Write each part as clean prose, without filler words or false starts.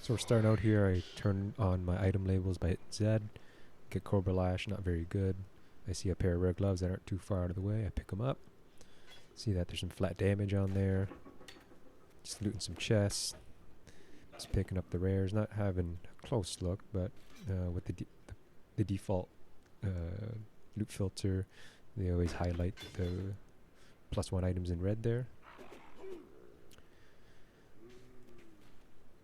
So we're starting out here. I turn on my item labels by hitting Z. Get Cobra Lash, not very good. I see a pair of rare gloves that aren't too far out of the way. I pick them up. See that there's some flat damage on there. Just looting some chests. Just picking up the rares. Not having a close look, but with the default loot filter, they always highlight the +1 items in red there.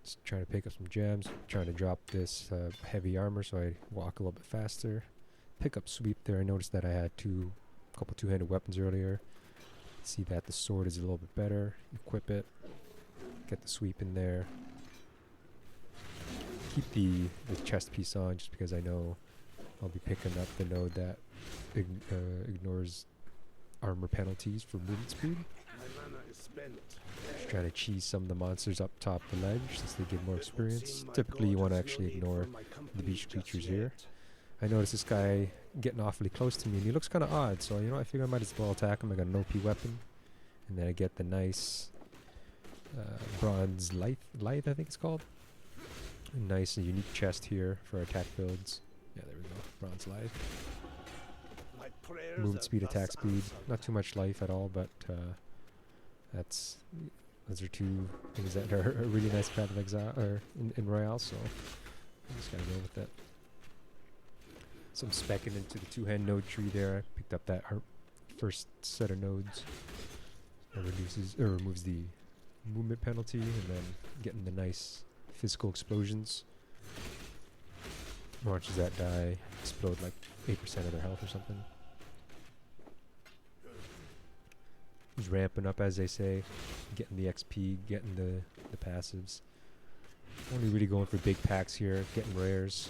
Just trying to pick up some gems. Trying to drop this heavy armor so I walk a little bit faster. Pick up sweep there. I noticed that I had a couple two-handed weapons earlier. See that the sword is a little bit better. Equip it. Get the sweep in there. Keep the chest piece on just because I know I'll be picking up the node that ignores armor penalties for movement speed. Just trying to cheese some of the monsters up top the ledge since they give more experience. Typically you want to actually ignore the beach creatures here. I noticed this guy getting awfully close to me and he looks kind of odd, so you know I figure I might as well attack him. I got an OP weapon, and then I get the nice bronze Lithe I think it's called. A nice and unique chest here for attack builds. Yeah, there we go. Bronze Lithe. Movement speed, attack speed. Not too much life at all, but those are two things that are really nice Path of Exile or in Royale, so I just gotta go with that. So I'm specking into the two-hand node tree there. I picked up that first set of nodes. That removes the movement penalty, and then getting the nice physical explosions. Launches that die, explode like 8% of their health or something. He's ramping up, as they say, getting the XP, getting the passives. Only really going for big packs here, getting rares.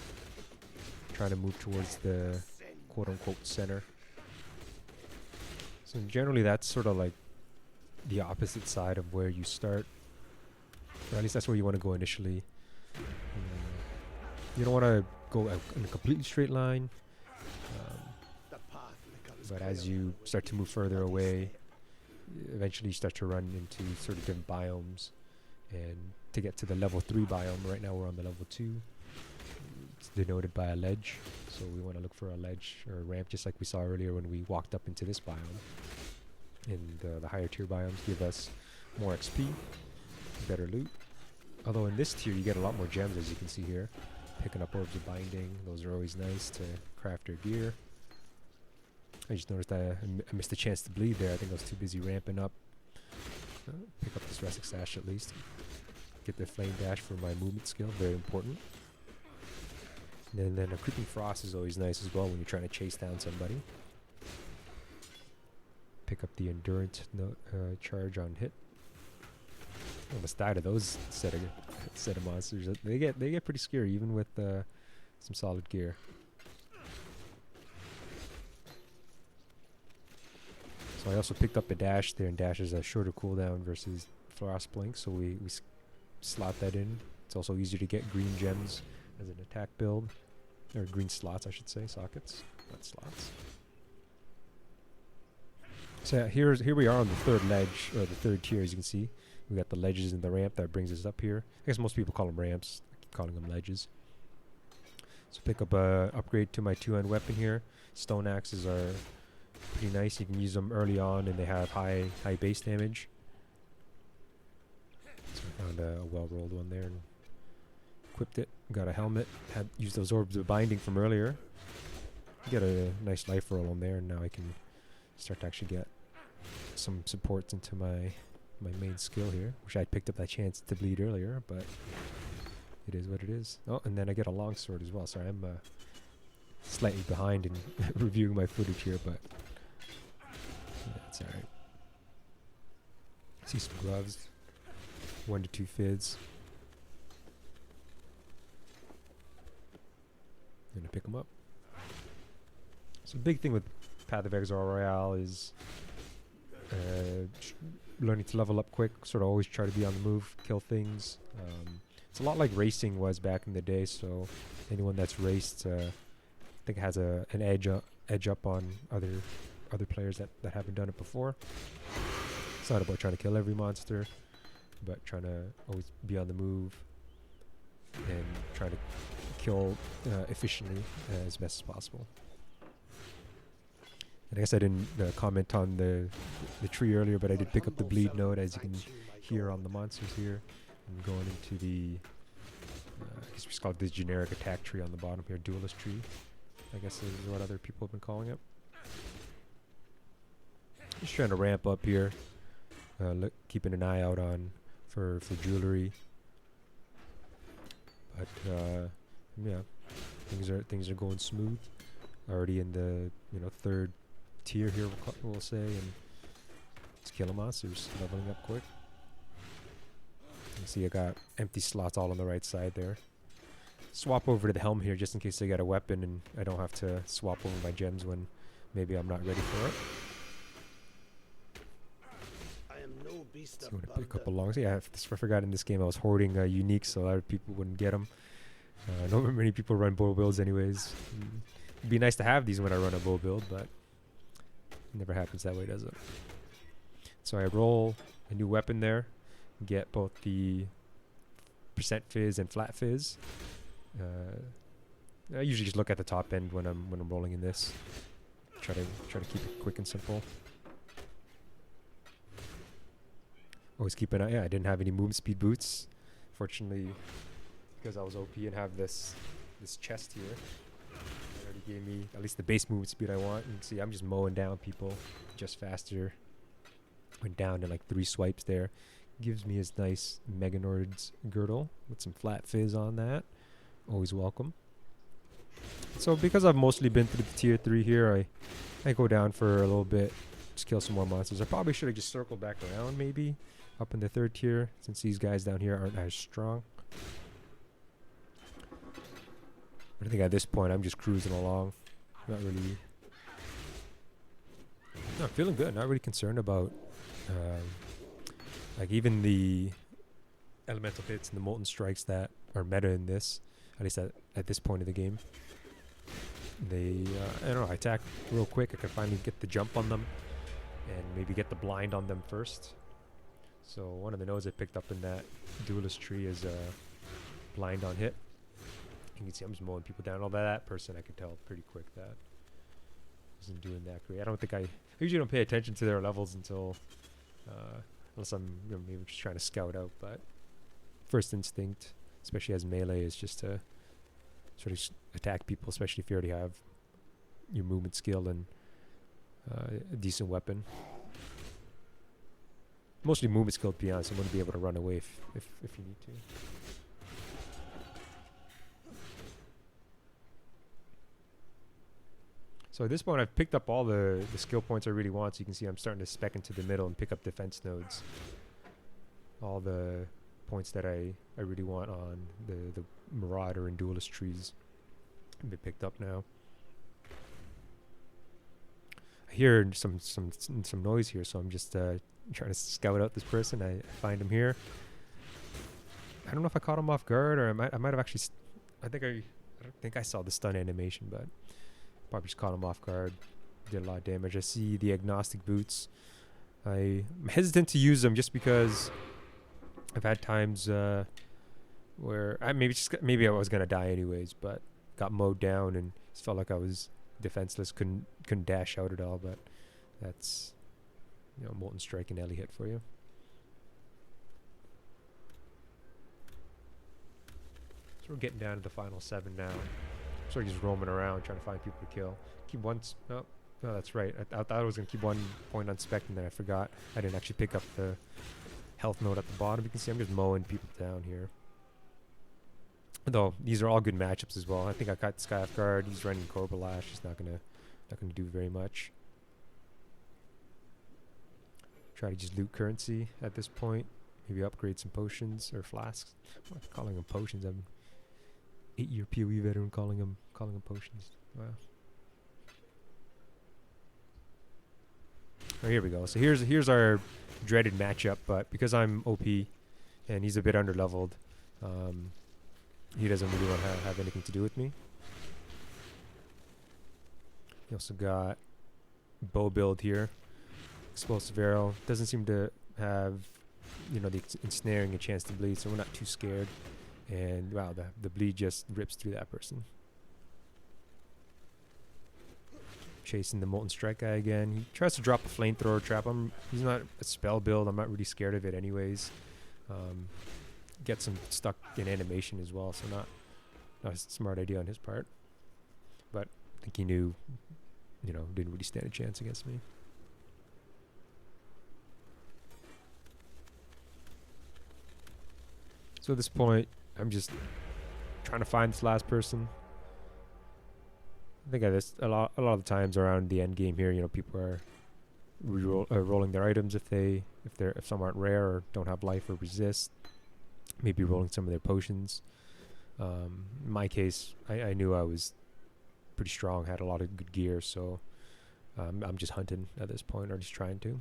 Trying to move towards the quote-unquote center. So generally that's sort of like the opposite side of where you start. Or at least that's where you want to go initially. You don't want to go in a completely straight line. But as you start to move further away, eventually you start to run into sort of different biomes. And to get to the level 3 biome, right now we're on the level 2. It's denoted by a ledge, so we want to look for a ledge or a ramp just like we saw earlier when we walked up into this biome. And the higher tier biomes give us more XP, better loot. Although in this tier you get a lot more gems, as you can see here. Picking up orbs of binding, those are always nice to craft your gear. I just noticed I missed a chance to bleed there. I think I was too busy ramping up. Pick up this Rustic Sash at least. Get the Flame Dash for my movement skill, very important. And then a Creeping Frost is always nice as well when you're trying to chase down somebody. Pick up the Endurance charge on hit. Almost died of those set of monsters. They get pretty scary even with some solid gear. So I also picked up a dash there, and dash is a shorter cooldown versus Frost Blink, so we slot that in. It's also easier to get green gems as an attack build, or green slots I should say, sockets, not slots. So yeah, here we are on the third ledge, or the third tier, as you can see. We got the ledges and the ramp that brings us up here. I guess most people call them ramps. I keep calling them ledges. So pick up a upgrade to my two-hand weapon here. Stone axes are pretty nice. You can use them early on, and they have high base damage. So I found a well-rolled one there and equipped it. Got a helmet. Had used those orbs of binding from earlier. Get a nice life roll on there, and now I can start to actually get some supports into my main skill here. Wish I'd picked up that chance to bleed earlier, but it is what it is. Oh, and then I get a longsword as well. Sorry, I'm slightly behind in reviewing my footage here, but that's alright. See some gloves. 1 to 2 fids. Gonna pick them up. So the big thing with Path of Exile Royale is learning to level up quick, sort of always try to be on the move, kill things. It's a lot like racing was back in the day, so anyone that's raced I think has an edge up on other players that haven't done it before. It's not about trying to kill every monster, but trying to always be on the move, trying to kill efficiently as best as possible. And I guess I didn't comment on the tree earlier, but I did pick up the bleed node, as you can hear on the monsters here. I'm going into the, I guess it's called this generic attack tree on the bottom here, duelist tree, I guess is what other people have been calling it. Just trying to ramp up here, keeping an eye out on for jewelry. But yeah, things are going smooth. Already in the third tier here, we'll say, and just killing monsters, leveling up quick. You can see I got empty slots all on the right side there. Swap over to the helm here just in case I got a weapon and I don't have to swap over my gems when maybe I'm not ready for it. So I'm going to pick up a long... Yeah, I forgot in this game I was hoarding uniques so a lot of people wouldn't get them. I don't remember many people run bow builds anyways. It'd be nice to have these when I run a bow build, but it never happens that way, does it? So I roll a new weapon there, get both the percent fizz and flat fizz. I usually just look at the top end when I'm rolling in this. Try to keep it quick and simple. Always keep an eye. Yeah, I didn't have any movement speed boots, fortunately, because I was OP and have this chest here. It already gave me at least the base movement speed I want. You can see I'm just mowing down people just faster. Went down to like 3 swipes there. Gives me his nice Meganord's girdle with some flat fizz on that. Always welcome. So because I've mostly been through the tier 3 here, I go down for a little bit, just kill some more monsters. I probably should have just circled back around maybe up in the 3rd tier since these guys down here aren't as strong. But I think at this point I'm just cruising along. Not really... No, feeling good. Not really concerned about like even the elemental hits and the molten strikes that are meta in this, at least at this point of the game. They, I don't know, I attack real quick. I can finally get the jump on them and maybe get the blind on them first. So one of the nodes I picked up in that duelist tree is blind on hit. You can see I'm just mowing people down. Although that person I could tell pretty quick that wasn't doing that great. I usually don't pay attention to their levels until unless I'm maybe just trying to scout out. But first instinct, especially as melee, is just to sort of attack people, especially if you already have your movement skill and a decent weapon. Mostly movement skill, to be honest. I'm going to be able to run away if you need to. So at this point, I've picked up all the skill points I really want. So you can see I'm starting to spec into the middle and pick up defense nodes. All the points that I really want on the Marauder and Duelist trees have been picked up now. I hear some noise here, so I'm just trying to scout out this person. I find him here. I don't know if I caught him off guard, or I might have actually. I don't think I saw the stun animation, but probably just caught him off guard. Did a lot of damage. I see the agnostic boots. I'm hesitant to use them just because I've had times where maybe I was gonna die anyways, but got mowed down and just felt like I was defenseless, couldn't dash out at all. But that's molten strike and Ellie hit for you. So we're getting down to the final 7 now. Sort of just roaming around trying to find people to kill. Keep one. No, that's right. I thought I was gonna keep one point on spec, and then I forgot. I didn't actually pick up the health node at the bottom. You can see I'm just mowing people down here. Though these are all good matchups as well. I think I got this guy off guard. He's running Cobra Lash. He's not gonna do very much. Try to just loot currency at this point. Maybe upgrade some potions or flasks. I'm not calling them potions. I'm 8-year PoE veteran calling them potions. Wow. Oh, here we go. So here's our dreaded matchup. But because I'm OP and he's a bit underleveled, he doesn't really want to have anything to do with me. He also got bow build here. Explosive arrow. Doesn't seem to have, the ensnaring a chance to bleed, so we're not too scared. And wow, the bleed just rips through that person. Chasing the Molten Strike guy again. He tries to drop a flamethrower trap. He's not a spell build. I'm not really scared of it anyways. Gets him stuck in animation as well, so not a smart idea on his part. But I think he knew, didn't really stand a chance against me. So at this point, I'm just trying to find this last person. I think a lot of the times around the end game here, people are rolling their items if some aren't rare or don't have life or resist. Maybe rolling some of their potions. In my case, I knew I was pretty strong, had a lot of good gear, so I'm just hunting at this point, or just trying to.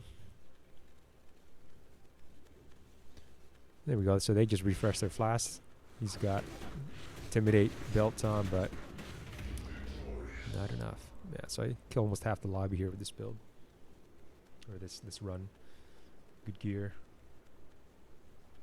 There we go. So they just refresh their flasks. He's got Intimidate belts on, but not enough. Yeah, so I kill almost half the lobby here with this build. Or this run. Good gear.